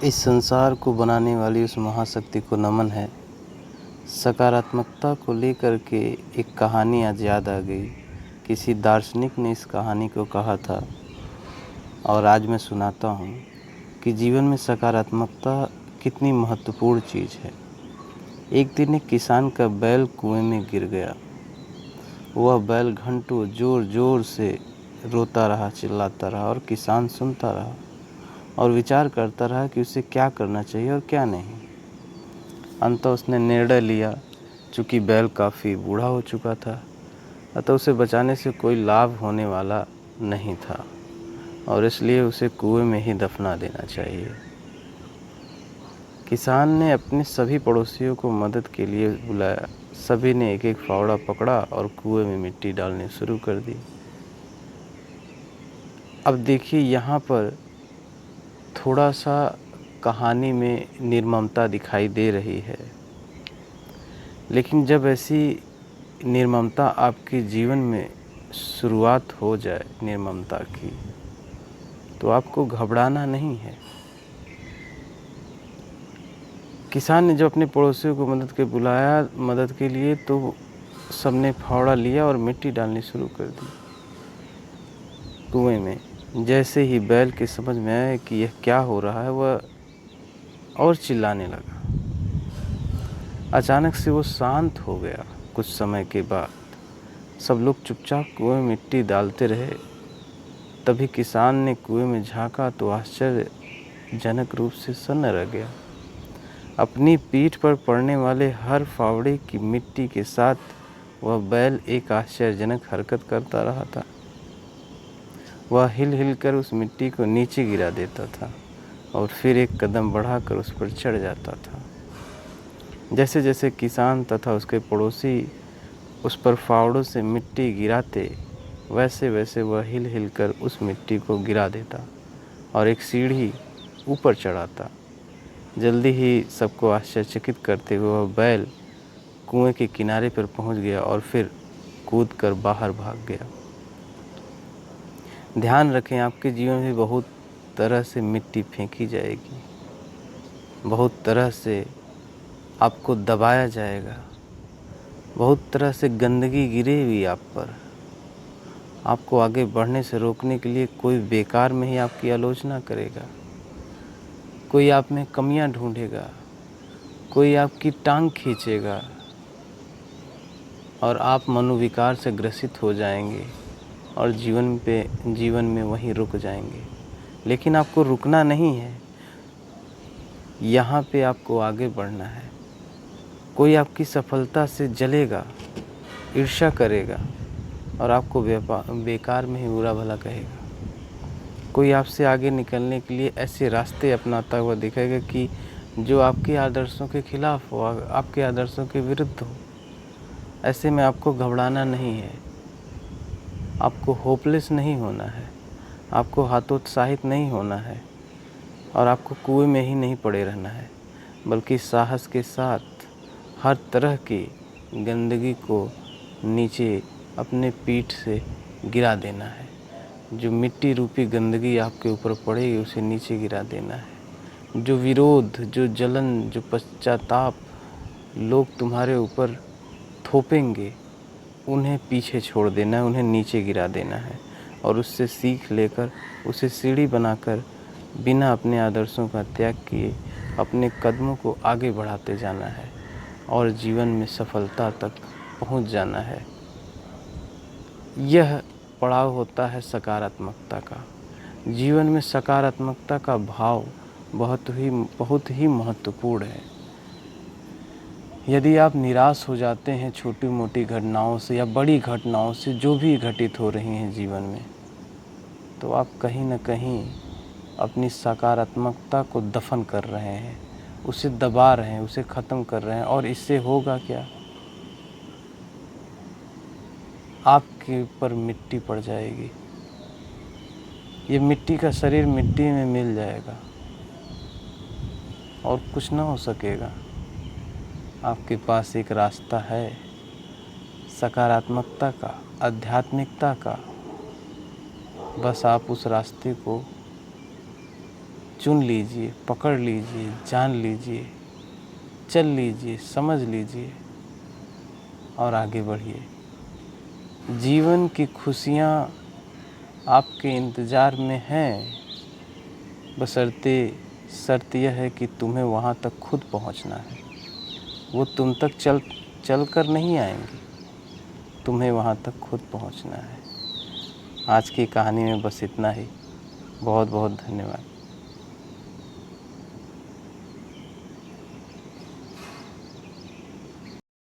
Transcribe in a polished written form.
इस संसार को बनाने वाली उस महाशक्ति को नमन है। सकारात्मकता को लेकर के एक कहानी आज याद आ गई। किसी दार्शनिक ने इस कहानी को कहा था और आज मैं सुनाता हूँ कि जीवन में सकारात्मकता कितनी महत्वपूर्ण चीज़ है। एक दिन एक किसान का बैल कुएं में गिर गया। वह बैल घंटों ज़ोर ज़ोर से रोता रहा, चिल्लाता रहा और किसान सुनता रहा और विचार करता रहा कि उसे क्या करना चाहिए और क्या नहीं। अंततः उसने निर्णय लिया, चूँकि बैल काफ़ी बूढ़ा हो चुका था अतः उसे बचाने से कोई लाभ होने वाला नहीं था और इसलिए उसे कुएं में ही दफना देना चाहिए। किसान ने अपने सभी पड़ोसियों को मदद के लिए बुलाया। सभी ने एक एक फावड़ा पकड़ा और कुएं में मिट्टी डालनी शुरू कर दी। अब देखिए, यहाँ पर थोड़ा सा कहानी में निर्ममता दिखाई दे रही है, लेकिन जब ऐसी निर्ममता आपके जीवन में शुरुआत हो जाए निर्ममता की, तो आपको घबराना नहीं है। किसान ने जब अपने पड़ोसियों को मदद के लिए, तो सबने फावड़ा लिया और मिट्टी डालनी शुरू कर दी कुएं में। जैसे ही बैल के समझ में आया कि यह क्या हो रहा है, वह और चिल्लाने लगा। अचानक से वो शांत हो गया। कुछ समय के बाद सब लोग चुपचाप कुएं में मिट्टी डालते रहे। तभी किसान ने कुएं में झांका तो आश्चर्यजनक रूप से सन्न रह गया। अपनी पीठ पर पड़ने वाले हर फावड़े की मिट्टी के साथ वह बैल एक आश्चर्यजनक हरकत करता रहा था। वह हिल हिल कर उस मिट्टी को नीचे गिरा देता था और फिर एक कदम बढ़ाकर उस पर चढ़ जाता था। जैसे जैसे किसान तथा उसके पड़ोसी उस पर फावड़ों से मिट्टी गिराते, वैसे वैसे वह हिल हिल कर उस मिट्टी को गिरा देता और एक सीढ़ी ऊपर चढ़ाता। जल्दी ही सबको आश्चर्यचकित करते हुए वह बैल कुएं के किनारे पर पहुंच गया और फिर कूद कर बाहर भाग गया। ध्यान रखें, आपके जीवन में बहुत तरह से मिट्टी फेंकी जाएगी, बहुत तरह से आपको दबाया जाएगा, बहुत तरह से गंदगी गिरेगी आप पर। आपको आगे बढ़ने से रोकने के लिए कोई बेकार में ही आपकी आलोचना करेगा, कोई आप में कमियां ढूंढेगा, कोई आपकी टांग खींचेगा और आप मनोविकार से ग्रसित हो जाएंगे और जीवन में वहीं रुक जाएंगे। लेकिन आपको रुकना नहीं है, यहाँ पे आपको आगे बढ़ना है। कोई आपकी सफलता से जलेगा, ईर्ष्या करेगा और आपको बेकार में ही बुरा भला कहेगा। कोई आपसे आगे निकलने के लिए ऐसे रास्ते अपनाता हुआ दिखेगा कि जो आपके आदर्शों के खिलाफ हो, आपके आदर्शों के विरुद्ध हो। ऐसे में आपको घबराना नहीं है, आपको होपलेस नहीं होना है, आपको हतोत्साहित नहीं होना है और आपको कुएं में ही नहीं पड़े रहना है, बल्कि साहस के साथ हर तरह की गंदगी को नीचे अपने पीठ से गिरा देना है। जो मिट्टी रूपी गंदगी आपके ऊपर पड़ेगी उसे नीचे गिरा देना है। जो विरोध, जो जलन, जो पश्चाताप लोग तुम्हारे ऊपर थोपेंगे, उन्हें पीछे छोड़ देना है, उन्हें नीचे गिरा देना है और उससे सीख लेकर उसे सीढ़ी बनाकर बिना अपने आदर्शों का त्याग किए अपने कदमों को आगे बढ़ाते जाना है और जीवन में सफलता तक पहुंच जाना है। यह पड़ाव होता है सकारात्मकता का। जीवन में सकारात्मकता का भाव बहुत ही महत्वपूर्ण है। यदि आप निराश हो जाते हैं छोटी मोटी घटनाओं से या बड़ी घटनाओं से जो भी घटित हो रही हैं जीवन में, तो आप कहीं न कहीं अपनी सकारात्मकता को दफन कर रहे हैं, उसे दबा रहे हैं, उसे ख़त्म कर रहे हैं। और इससे होगा क्या? आपके ऊपर मिट्टी पड़ जाएगी। ये मिट्टी का शरीर मिट्टी में मिल जाएगा और कुछ ना हो सकेगा। आपके पास एक रास्ता है सकारात्मकता का, आध्यात्मिकता का। बस आप उस रास्ते को चुन लीजिए, पकड़ लीजिए, जान लीजिए, चल लीजिए, समझ लीजिए और आगे बढ़िए। जीवन की खुशियाँ आपके इंतज़ार में हैं, बशर्ते शर्त यह है कि तुम्हें वहाँ तक खुद पहुँचना है। वो तुम तक चल कर नहीं आएंगी, तुम्हें वहाँ तक खुद पहुँचना है। आज की कहानी में बस इतना ही। बहुत बहुत धन्यवाद।